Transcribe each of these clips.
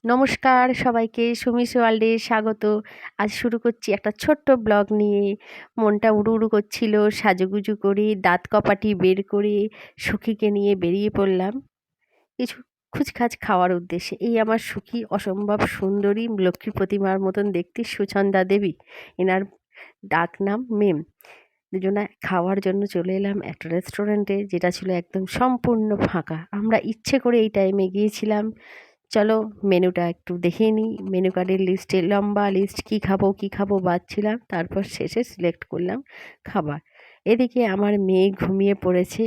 নমস্কার সবাইকে, সুমিস ওয়ার্ল্ডে স্বাগত। আজ শুরু করছি একটা ছোট্ট ব্লগ নিয়ে। মনটা উড়ু উড়ু করছিল, সাজুগুজু করে দাঁত কপাটি বের করে সখীকে নিয়ে বেরিয়ে পড়লাম কিছু খুচখাচ খাওয়ার উদ্দেশ্যে। এই আমার সখী অসম্ভব সুন্দরী, লক্ষ্মী প্রতিমার মতন দেখতে, সুচন্দা দেবী, এনার ডাক নাম মেম। দুজনে খাওয়ার জন্য চলে এলাম একটা রেস্টুরেন্টে, যেটা ছিল একদম সম্পূর্ণ ফাঁকা। আমরা ইচ্ছে করে এই টাইমে গিয়েছিলাম। চলো মেনুটা একটু দেখে নিই। মেনু কার্ডের লিস্টে লম্বা লিস্ট, কী খাবো কী খাবো বাছছিলাম, তারপর শেষে সিলেক্ট করলাম খাবার। এদিকে আমার মেয়ে ঘুমিয়ে পড়েছে।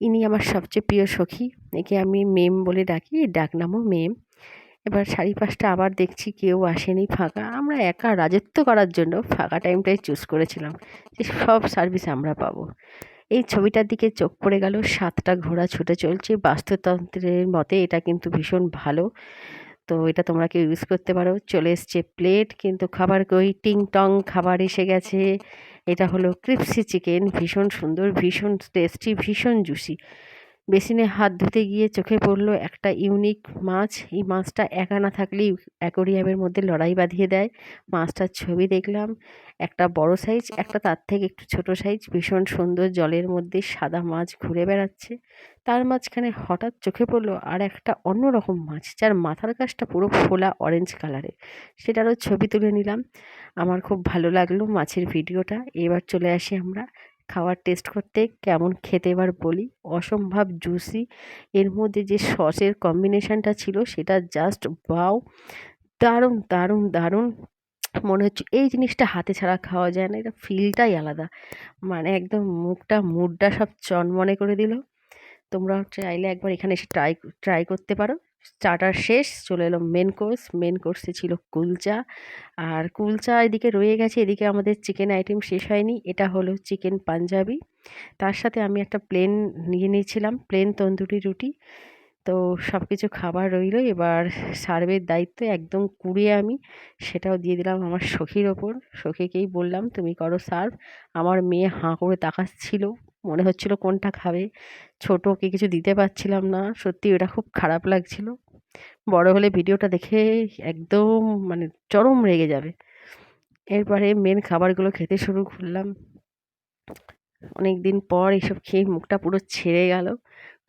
ইনি আমার সবচেয়ে প্রিয় সখী, একে আমি মেম বলে ডাকি, এর ডাক নামও মেম। এবার 5:30 আবার দেখছি কেউ আসেনি, ফাঁকা। আমরা একা রাজত্ব করার জন্য ফাঁকা টাইমটাই চুজ করেছিলাম, যে সব সার্ভিস আমরা পাবো। এই ছবিটার দিকে চোখ পড়ে গেল। 7টা ঘোড়া ছুটে চলছে। বাস্তুতন্ত্রের মতে এটা কিন্তু ভীষণ ভালো, তো এটা তোমরা কেউ ইউজ করতে পারো। চলে এসছে প্লেট, কিন্তু খাবার কই, টিং টং খাবার এসে গেছে। এটা হলো ক্রিপসি চিকেন, ভীষণ সুন্দর, ভীষণ টেস্টি, ভীষণ জুসি। বেসিনে হাত ধুতে গিয়ে চোখে পড়লো একটা ইউনিক মাছ। এই মাছটা একা না থাকলেই অ্যাকোরিয়ামের মধ্যে লড়াই বাঁধিয়ে দেয়। মাছটার ছবি দেখলাম, একটা বড় সাইজ, একটা তার থেকে একটু ছোট সাইজ, ভীষণ সুন্দর, জলের মধ্যে সাদা মাছ ঘুরে বেড়াচ্ছে। তার মাঝখানে হঠাৎ চোখে পড়লো আর একটা অন্যরকম মাছ, যার মাথার কাছটা পুরো ফোলা অরেঞ্জ কালারের। সেটারও ছবি তুলে নিলাম। আমার খুব ভালো লাগলো মাছের ভিডিওটা। এবার চলে আসি আমরা খাবার টেস্ট করতে। কেমন খেতে এবার বলি। অসম্ভব জুসি, এর মধ্যে যে সসের কম্বিনেশনটা ছিল সেটা জাস্ট ওয়াও, দারুণ দারুণ দারুণ। মনে হচ্ছে এই জিনিসটা হাতে ছাড়া খাওয়া যায় না, এটা ফিলটাই আলাদা। মানে একদম মুখটা মুডটা সব চনমনে করে দিল। তোমরাও চাইলে একবার এখানে এসে ট্রাই ট্রাই করতে পারো। স্টার্টার শেষ, চলে এলো মেন কোর্স। মেন কোর্সে ছিল কুলচা, আর কুলচা এদিকে রয়ে গেছে। এদিকে আমাদের চিকেন আইটেম শেষ হয়নি। এটা হলো চিকেন পাঞ্জাবি। তার সাথে আমি একটা প্লেন নিয়ে নিয়েছিলাম, প্লেন তন্দুরি রুটি। তো সব কিছু খাবার রইলো। এবার সার্ভের দায়িত্ব একদম কুড়িয়ে আমি সেটাও দিয়ে দিলাম আমার সখীর ওপর। সখীকেই বললাম তুমি করো সার্ভ। আমার মেয়ে হাঁ করে তাকাচ্ছিল, মনে হচ্ছিল কোনটা খাবে। ছোট ওকে কিছু দিতে পারছিলাম না, সত্যি ওটা খুব খারাপ লাগছিল। বড় হলে ভিডিওটা দেখে একদম মানে চরম রেগে যাবে। এরপরে মেন খাবারগুলো খেতে শুরু করলাম। অনেক দিন পর এসব খেয়ে মুখটা পুরো ছেড়ে গেল,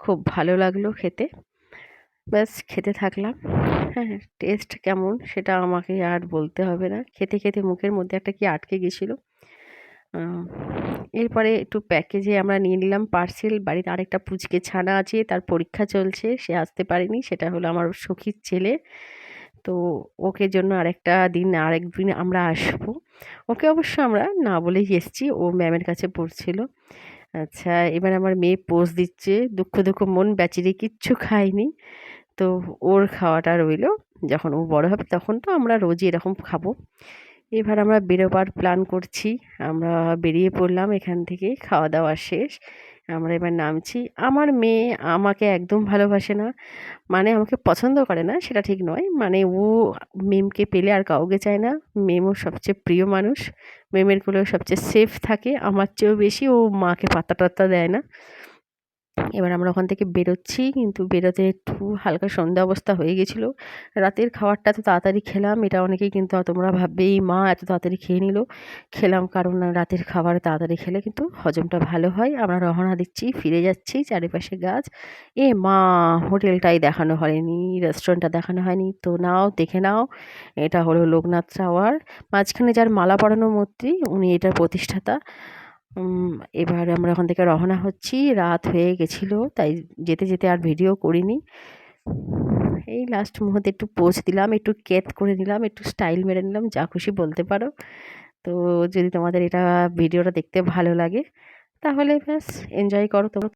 খুব ভালো লাগলো খেতে। ব্যাস খেতে থাকলাম। হ্যাঁ, টেস্ট কেমন সেটা আমাকে আর বলতে হবে না। খেতে খেতে মুখের মধ্যে একটা কি আটকে গেছিলো। আহ, এরপরে একটু প্যাকেজে আমরা নিয়ে নিলাম পার্সেল। বাড়িতে আরেকটা পুচকে ছানা আছে, তার পরীক্ষা চলছে, সে আসতে পারেনি। সেটা হলো আমার সখীর ছেলে। তো ওকে জন্য আরেকদিন আমরা আসবো। ওকে অবশ্য আমরা না বলেই এসেছি, ও ম্যামের কাছে পড়ছিল। আচ্ছা, এবার আমার মেয়ে পোজ দিচ্ছে, দুঃখ দুঃখ মন, বেচারি কিচ্ছু খায়নি। তো ওর খাওয়াটা রইলো, যখন ও বড় হবে তখন তো আমরা রোজই এরকম খাবো। এবার আমরা বেরোবার প্ল্যান করছি। আমরা বেরিয়ে পড়লাম এখান থেকে, খাওয়া দাওয়া শেষ। আমরা এবার নামছি। আমার মেয়ে আমাকে একদম ভালোবাসে না, মানে আমাকে পছন্দ করে না সেটা ঠিক নয়, মানে ও মেমকে পেলে আর কাউকে চায় না। মেম ওর সবচেয়ে প্রিয় মানুষ, মেমের কোলেও সবচেয়ে সেফ থাকে। আমার চেয়েও বেশি ও মাকে পাত্তা টাত্তা দেয় না। এবার আমরা ওখান থেকে বেরোচ্ছি, কিন্তু বেরোতে একটু হালকা সন্ধ্যা অবস্থা হয়ে গেছিলো। রাতের খাবারটা এত তাড়াতাড়ি খেলাম, এটা অনেকেই কিন্তু তোমরা ভাববে এই মা এত তাড়াতাড়ি খেয়ে নিল। খেলাম কারণ রাতের খাবার তাড়াতাড়ি খেলে কিন্তু হজমটা ভালো হয়। আমরা রওনা দিচ্ছি, ফিরে যাচ্ছি, চারিপাশে গাছ। এ মা, হোটেলটাই দেখানো হয়নি, রেস্টুরেন্টটা দেখানো হয়নি। তো নাও দেখে নাও, এটা হলো লোকনাথ টাওয়ার। মাঝখানে যার মালা পরানো মূর্তি, উনি এটার প্রতিষ্ঠাতা। উম, এবার আমরা ওখান থেকে রওনা হচ্ছি। রাত হয়ে গেছিলো, তাই যেতে যেতে আর ভিডিও করিনি। এই লাস্ট মুহূর্তে একটু পোজ দিলাম, একটু কেত করে নিলাম, একটু স্টাইল মেরে নিলাম, যা খুশি বলতে পারো। তো যদি তোমাদের এটা ভিডিওটা দেখতে ভালো লাগে, তাহলে ব্যাস এনজয় করো তোমরা।